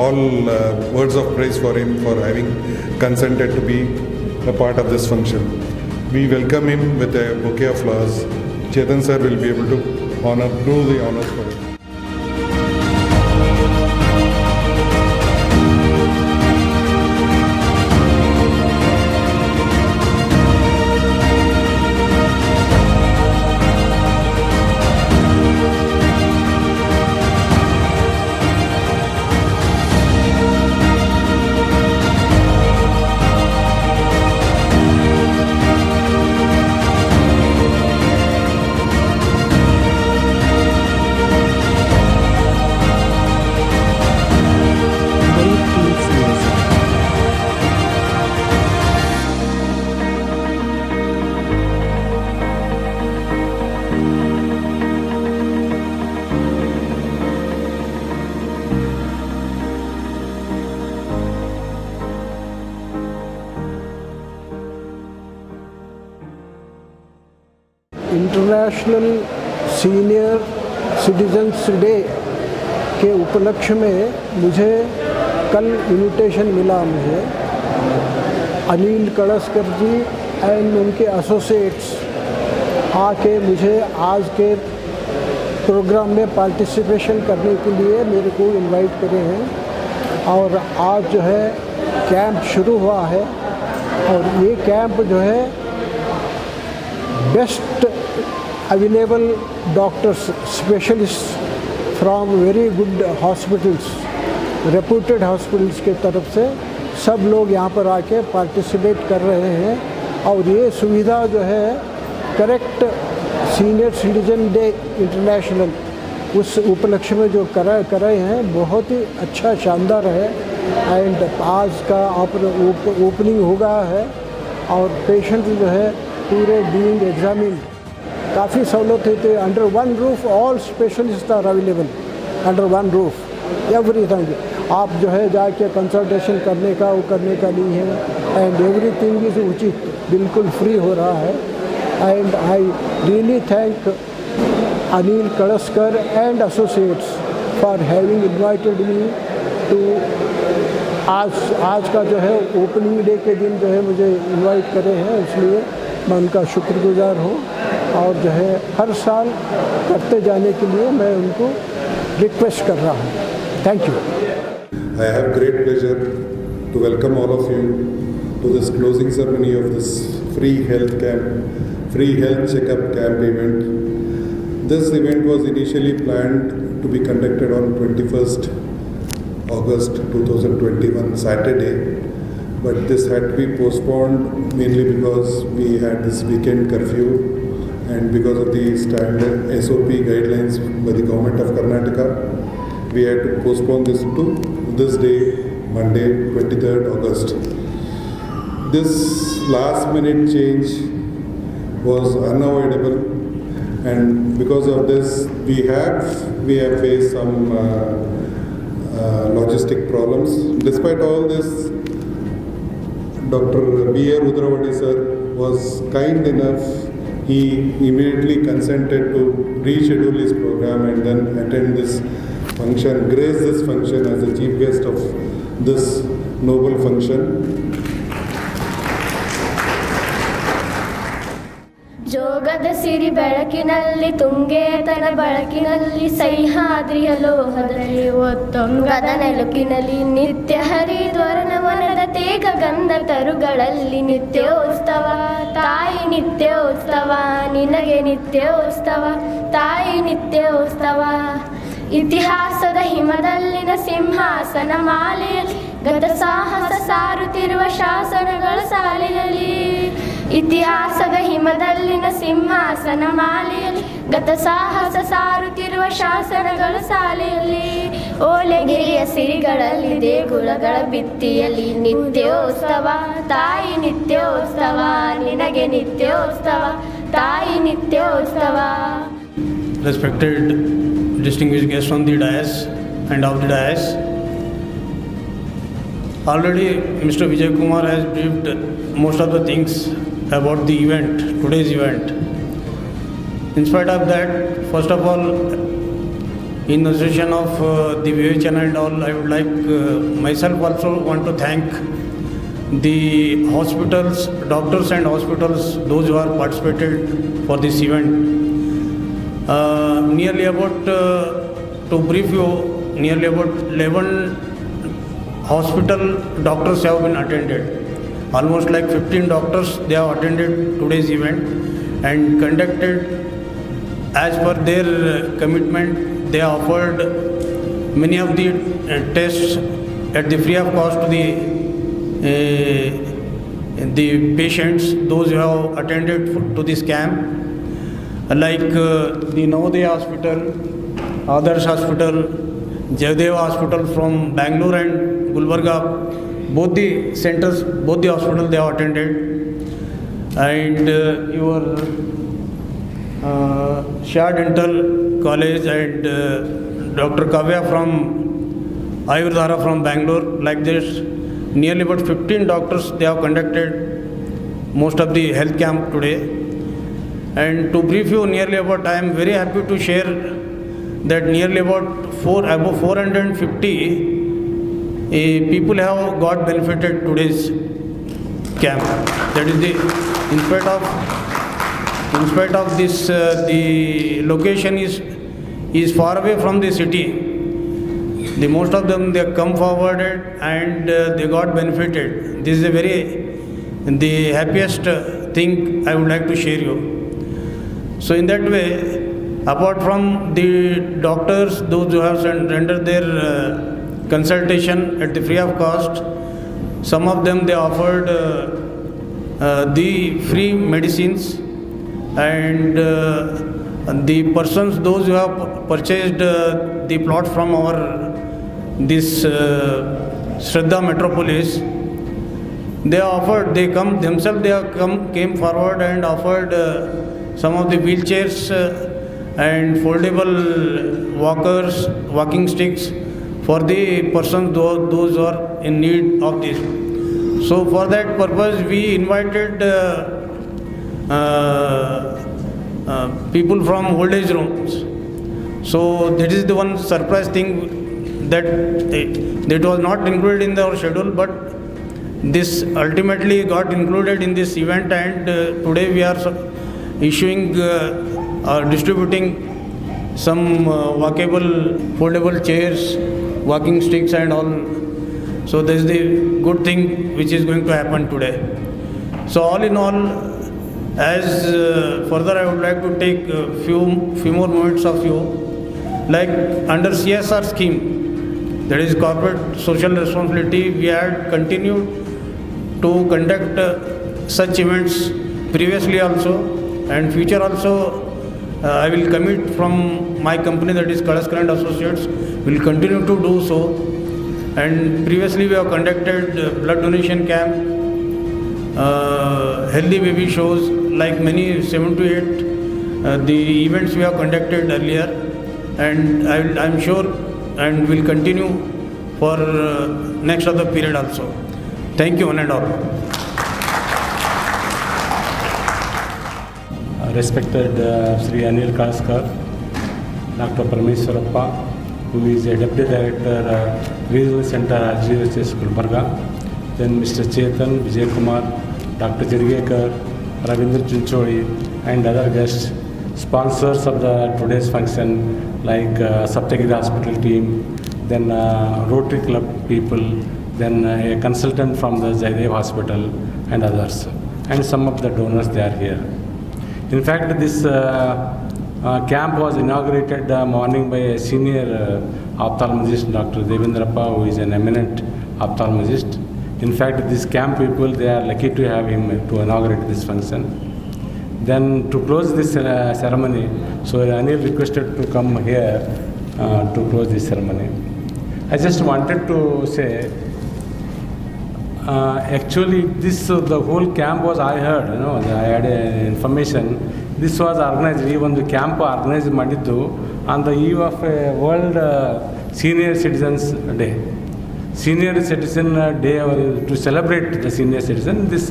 all words of praise for him for having consented to be a part of this function. We welcome him with a bouquet of flowers. Chetan sir will be able to do the honors for him. International senior citizens day के उपलक्ष्य में मुझे कल invitation मिला मुझे अनिल कड़स्कर जी and उनके associates आके मुझे आज के प्रोग्राम में पार्टिसिपेशन करने के लिए मेरे को इनवाइट करे हैं। और आज जो है कैंप शुरू हुआ है और ये कैंप जो है best available doctors specialist from very good hospitals reputed hospitals के तरफ से सब लोग यहाँ पर आके पार्टिसिपेट कर रहे हैं। और ये सुविधा जो है correct senior citizen day international उस उपलक्ष्य में जो करे हैं बहुत ही अच्छा शानदार है। एंड आज का ओपनिंग होगा है और पेशेंट जो है पूरे बीइंग एग्जामिन काफ़ी सहूलत होती है। Under one roof all specialist are available under one roof everything. आप जो है जाके कंसल्टेशन करने का वो करने का नहीं है एंड एवरीथिंग इज उचित बिल्कुल फ्री हो रहा है। And I really thank Anil Kadaskar and associates for having invited me to आज का जो है ओपनिंग डे के दिन जो है मुझे इनवाइट करे हैं, इसलिए मैं उनका शुक्रगुजार हूँ। और जो है हर साल करते जाने के लिए मैं उनको रिक्वेस्ट कर रहा हूँ। Thank you. I have great pleasure to welcome all of you to this closing ceremony of this free health checkup camp event. This event was initially planned to be conducted on 21st August 2021 Saturday, but this had to be postponed mainly because we had this weekend curfew and because of the standard SOP guidelines by the government of Karnataka, we had to postpone this to this day, Monday 23rd August. This last minute change was unavoidable, and because of this we have faced some logistic problems. Despite all this, Dr. B.A. Rudravadi sir was kind enough. He immediately consented to reschedule his program and then attend this function, grace this function as the chief guest of this noble function. ಜೋಗದ ಸಿರಿ ಬೆಳಕಿನಲ್ಲಿ ತುಂಗೇತನ ಬಳಕಿನಲ್ಲಿ ಸಹ್ಯಾದ್ರಿಯ ಲೋಹದಲ್ಲಿ ಒತ್ತೊಂಗದ ನೆಲುಕಿನಲ್ಲಿ ನಿತ್ಯ ಹರಿದ್ವರ್ಣವನದ ತೇಗ ಗಂಧ ತರುಗಳಲ್ಲಿ ನಿತ್ಯೋತ್ಸವ ತಾಯಿ ನಿತ್ಯೋತ್ಸವ ನಿನಗೆ ನಿತ್ಯೋತ್ಸವ ತಾಯಿ ನಿತ್ಯೋತ್ಸವ ಇತಿಹಾಸದ ಹಿಮದಲ್ಲಿನ ಸಿಂಹಾಸನ ಮಾಲೆಯಲ್ಲಿ ಗತ ಸಾಹಸ ಸಾರುತ್ತಿರುವ ಶಾಸನಗಳ ಸಾಲಿನಲ್ಲಿ ಇತಿಹಾಸದ ಹಿಮದಲ್ಲಿನ ಸಿಂಹಾಸನ ಮಾಲೆಯಲ್ಲಿ ಗತ ಸಾಹಸ ಸಾರುತ್ತಿರುವ ಶಾಸನಗಳ ಸಾಲೆಯಲ್ಲಿ ಓಲೆಗಿರಿಯ ಸಿರಿಗಳಲ್ಲಿ ದೇಗುಲಗಳ ಭಿತ್ತಿಯಲ್ಲಿ ನಿತ್ಯೋತ್ಸವ ತಾಯಿ ನಿತ್ಯೋತ್ಸವ ನಿನಗೆ ನಿತ್ಯೋತ್ಸವ ತಾಯಿ ನಿತ್ಯೋತ್ಸವ. Respected distinguished guests on the dais and off the dais, already Mr. Vijay Kumar has briefed most of the things about the event, today's event. In spite of that, first of all, in the association of the VA channel and all, I would like myself also want to thank the hospitals, doctors and hospitals, those who have participated for this event. Nearly about, to brief you, nearly about 11 hospital doctors have been attended. Almost like 15 doctors, they have attended today's event and conducted as per their commitment. They offered many of the tests at the free of cost to the patients, those who have attended to this camp, like the Navodaya Hospital, Adarsh Hospital, Jayadeva Hospital from Bangalore and Gulbarga, both the centers, both the hospitals they have attended, and your Shah Dental College and Dr. Kavya from Ayurveda from Bangalore, like this. Nearly about 15 doctors they have conducted most of the health camp today. And to brief you nearly about, I am very happy to share that nearly about above 450 people have got benefited today's camp. That is the, in spite of this, the location is far away from the city. The most of them they come forward and they got benefited. This is the happiest thing I would like to share you. So in that way, apart from the doctors, those who have rendered their consultation at the free of cost, some of them they offered the free medicines, and the persons, those who have purchased the plot from our this Shraddha Metropolis, they offered, they come themselves, came forward and offered some of the wheelchairs and foldable walkers, walking sticks for the persons, those who are in need of this. So for that purpose, we invited people from old age rooms. So that is the one surprise thing, that was not included in our schedule, but this ultimately got included in this event, and today we are issuing or distributing some walkable, foldable chairs, walking sticks and all. So this is the good thing which is going to happen today. So all in all, as further I would like to take a few more moments of you, like under CSR scheme, that is corporate social responsibility, we had continued to conduct such events previously also, and future also. I will commit from my company, that is Kalaskar and Associates, will continue to do so. And previously we have conducted blood donation camp, healthy baby shows, like many 7 to 8 the events we have conducted earlier, and I am sure and will continue for next other period also. Thank you one and all. Respected Sri Anil Kalaskar, Dr. Parameswarappa, who is a Deputy Director, Regional Center, RGHS Gulbarga, then Mr. Chetan, Vijay Kumar, Dr. Jirgekar, Ravindra Chinchodi, and other guests, sponsors of today's function, like Saptagiri Hospital team, then Rotary Club people, then a consultant from the Jayadeva Hospital, and others. And some of the donors, they are here. In fact, this camp was inaugurated morning by a senior ophthalmologist, Dr. Devendrappa, who is an eminent ophthalmologist. In fact, this camp people, they are lucky to have him to inaugurate this function. Then to close this ceremony, so Anil requested to come here to close this ceremony. I just wanted to say, actually the whole camp was, I heard, I had information, this was organized, even the camp organized Madiddu on the eve of a World Senior Citizens Day. Senior Citizen Day, to celebrate the senior citizen, this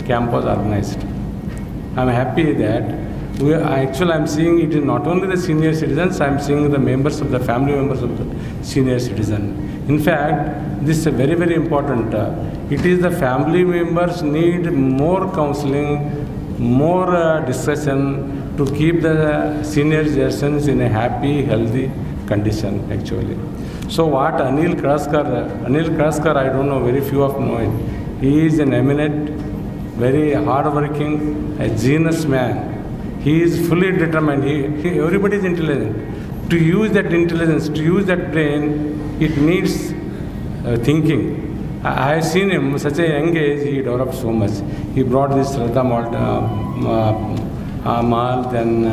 camp was organized. I am happy that Actually, I'm seeing it is not only the senior citizens, I'm seeing the members of the family members of the senior citizen. In fact, this is very, very important. It is the family members need more counseling, more discussion to keep the senior citizens in a happy, healthy condition actually. So what Anil Kraskar, I don't know, very few of know it. He is an eminent, very hard-working, a genius man. He is fully determined. Everybody is intelligent. To use that intelligence, to use that brain, it needs thinking. I have seen him, such a young age, he developed so much. He brought this Shraddha Mahal, then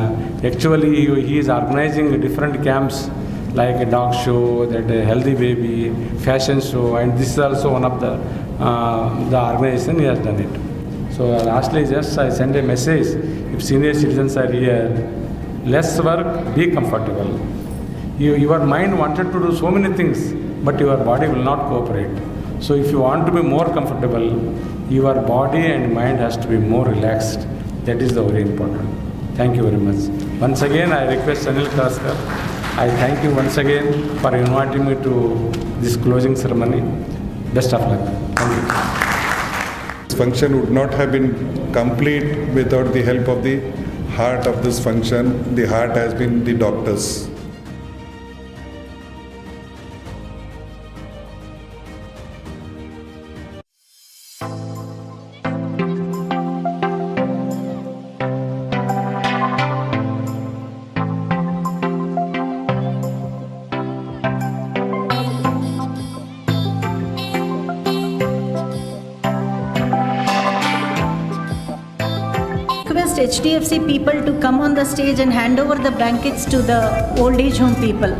actually he is organizing different camps like a dog show, that a healthy baby, fashion show, and this is also one of the organization he has done it. So lastly, just I send a message, if senior citizens are here, less work, be comfortable. Your mind wanted to do so many things, but your body will not cooperate. So if you want to be more comfortable, your body and mind has to be more relaxed. That is the very important. Thank you very much. Once again, I request Anil Kraskar. I thank you once again for inviting me to this closing ceremony. Best of luck. Thank you. This function would not have been complete without the help of the heart of this function. The heart has been the doctors. HDFC people to come on the stage and hand over the blankets to the old age home people.